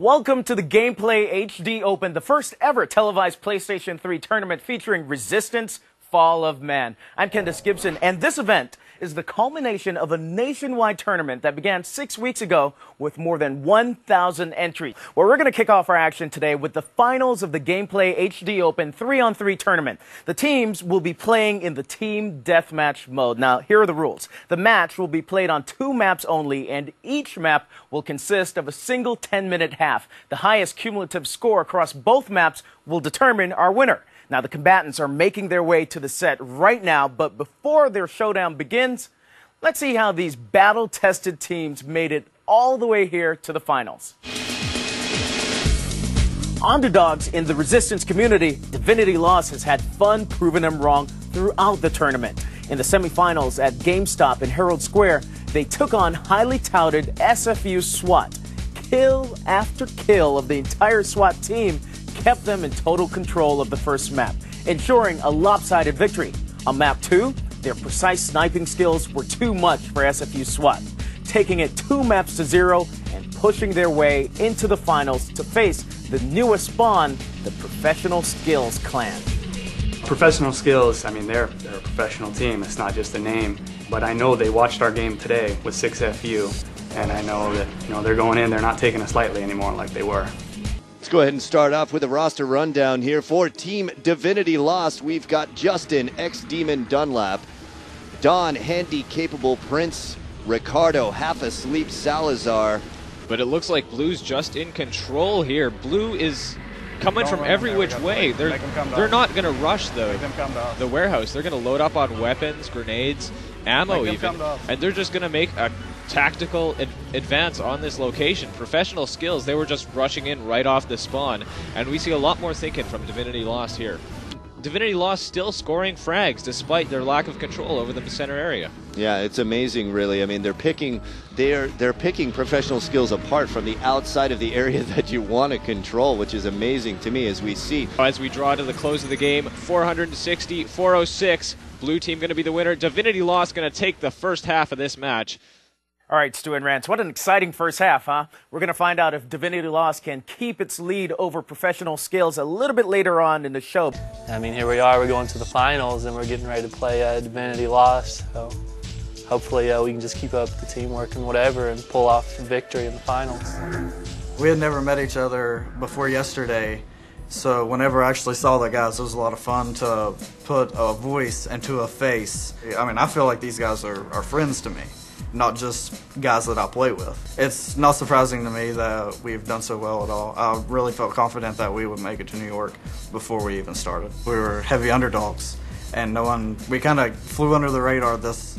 Welcome to the Gameplay HD Open, the first ever televised PlayStation 3 tournament featuring Resistance Fall of Man. I'm Candace Gibson, and this event is the culmination of a nationwide tournament that began 6 weeks ago with more than 1,000 entries. Well, we're going to kick off our action today with the finals of the Gameplay HD Open 3-on-3 tournament. The teams will be playing in the team deathmatch mode. Now, here are the rules. The match will be played on 2 maps only, and each map will consist of a single 10-minute half. The highest cumulative score across both maps will determine our winner. Now, the combatants are making their way to the set right now, but before their showdown begins, let's see how these battle-tested teams made it all the way here to the finals. Underdogs in the Resistance community, Divinity Lost has had fun proving them wrong throughout the tournament. In the semifinals at GameStop in Herald Square, they took on highly touted SFU SWAT. Kill after kill of the entire SWAT team kept them in total control of the first map, ensuring a lopsided victory. On map 2, their precise sniping skills were too much for SFU SWAT, taking it 2 maps to 0 and pushing their way into the finals to face the newest spawn, the Professional Skills clan. Professional Skills, I mean, they're a professional team. It's not just a name, but I know they watched our game today with 6FU, and I know that they're going in. They're not taking us lightly anymore like they were. Let's go ahead and start off with a roster rundown here for Team Divinity Lost. We've got Justin, ex-Demon Dunlap, Don, handy-capable Prince, Ricardo, half-asleep Salazar. But it looks like Blue's just in control here. Blue is coming from every which way. They're not going to rush, though, the warehouse. They're going to load up on weapons, grenades, ammo even, and they're just going to make a tactical advance on this location. Professional Skills, they were just rushing in right off the spawn, and we see a lot more thinking from Divinity Lost here. Divinity Lost still scoring frags despite their lack of control over the center area. Yeah, it's amazing, really. I mean, they're picking Professional Skills apart from the outside of the area that you want to control, which is amazing to me as we see. As we draw to the close of the game, 460, 406. Blue team going to be the winner. Divinity Lost going to take the first half of this match. All right, Stu and Rance, what an exciting first half, huh? We're going to find out if Divinity Lost can keep its lead over Professional Skills a little bit later on in the show. I mean, here we are, we're going to the finals, and we're getting ready to play Divinity Lost. So hopefully we can just keep up the teamwork and whatever and pull off the victory in the finals. We had never met each other before yesterday, so whenever I actually saw the guys, it was a lot of fun to put a voice into a face. I mean, I feel like these guys are friends to me, not just guys that I play with. It's not surprising to me that we've done so well at all. I really felt confident that we would make it to New York before we even started. We were heavy underdogs, and we kind of flew under the radar this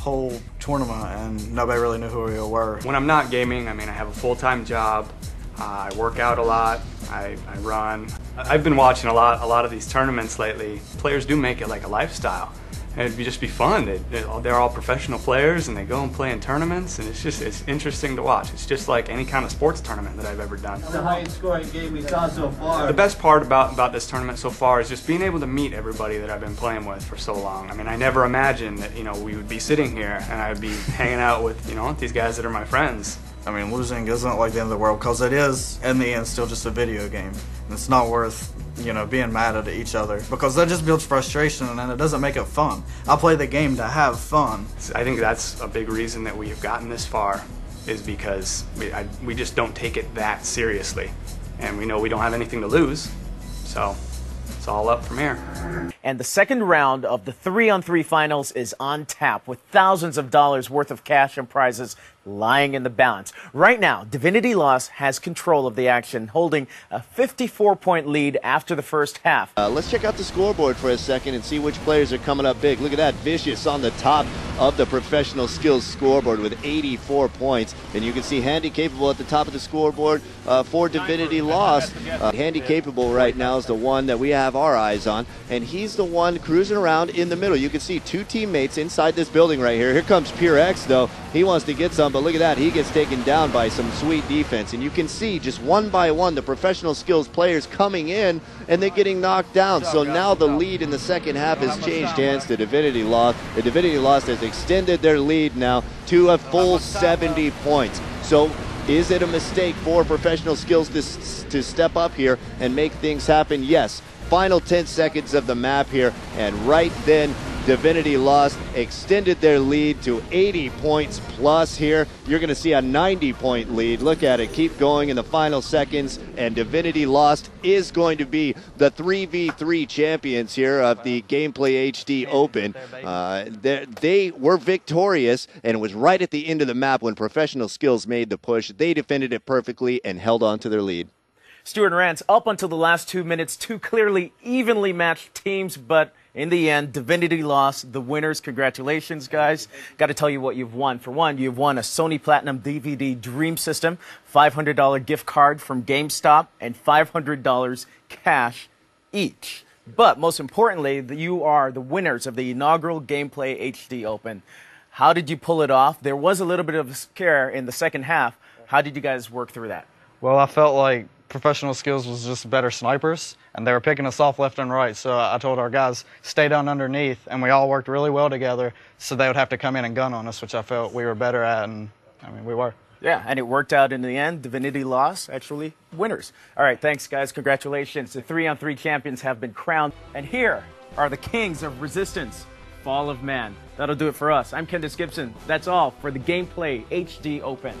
whole tournament, and nobody really knew who we were. When I'm not gaming, I mean, I have a full-time job. I work out a lot. I run. I've been watching a lot of these tournaments lately. Players do make it like a lifestyle. And it'd just be fun. They're all professional players, and they go and play in tournaments, and it's interesting to watch. It's just like any kind of sports tournament that I've ever done. The highest scoring game we saw so far. The best part about this tournament so far is just being able to meet everybody that I've been playing with for so long. I mean, I never imagined that we would be sitting here and I'd be hanging out with these guys that are my friends. I mean, losing isn't like the end of the world, because it is, in the end, still just a video game. And it's not worth, being mad at each other, because that just builds frustration and it doesn't make it fun. I play the game to have fun. I think that's a big reason that we have gotten this far, is because we just don't take it that seriously. And we know we don't have anything to lose, so it's all up from here. And the second round of the 3-on-3 finals is on tap, with thousands of dollars worth of cash and prizes lying in the balance. Right now, Divinity Lost has control of the action, holding a 54-point lead after the first half. Let's check out the scoreboard for a second and see which players are coming up big. Look at that, Vicious on the top of the Professional Skills scoreboard with 84 points. And you can see Handy Capable at the top of the scoreboard for Divinity Lost. Handy Capable right now is the one that we have our eyes on, and he's the one cruising around in the middle. You can see 2 teammates inside this building right here. Here comes Pure X, though. He wants to get some, but look at that. He gets taken down by some sweet defense. And you can see just one by one the Professional Skills players coming in, and they're getting knocked down. So now the lead in the second half has changed hands to Divinity Lost. The Divinity Lost has extended their lead now to a full 70 points. So Is it a mistake for Professional Skills to step up here and make things happen? Yes. Final 10 seconds of the map here, and right then Divinity Lost extended their lead to 80 points plus here. You're going to see a 90-point lead. Look at it. Keep going in the final seconds, and Divinity Lost is going to be the 3v3 champions here of the Gameplay HD Open. They were victorious, and it was right at the end of the map when Professional Skills made the push. They defended it perfectly and held on to their lead. Stuart and Rance, up until the last 2 minutes, two clearly evenly matched teams, but in the end, Divinity Lost, the winners. Congratulations, guys. Got to tell you what you've won. For one, you've won a Sony Platinum DVD Dream System, $500 gift card from GameStop, and $500 cash each. But most importantly, you are the winners of the inaugural Gameplay HD Open. How did you pull it off? There was a little bit of a scare in the second half. How did you guys work through that? Well, I felt like Professional Skills was just better snipers, and they were picking us off left and right. So I told our guys, stay down underneath, and we all worked really well together, so they would have to come in and gun on us, which I felt we were better at, and I mean, we were. Yeah, and it worked out in the end. Divinity Lost, actually winners. All right, thanks, guys. Congratulations. The 3-on-3 champions have been crowned. And here are the kings of resistance, Fall of Man. That'll do it for us. I'm Kendis Gibson. That's all for the Gameplay HD Open.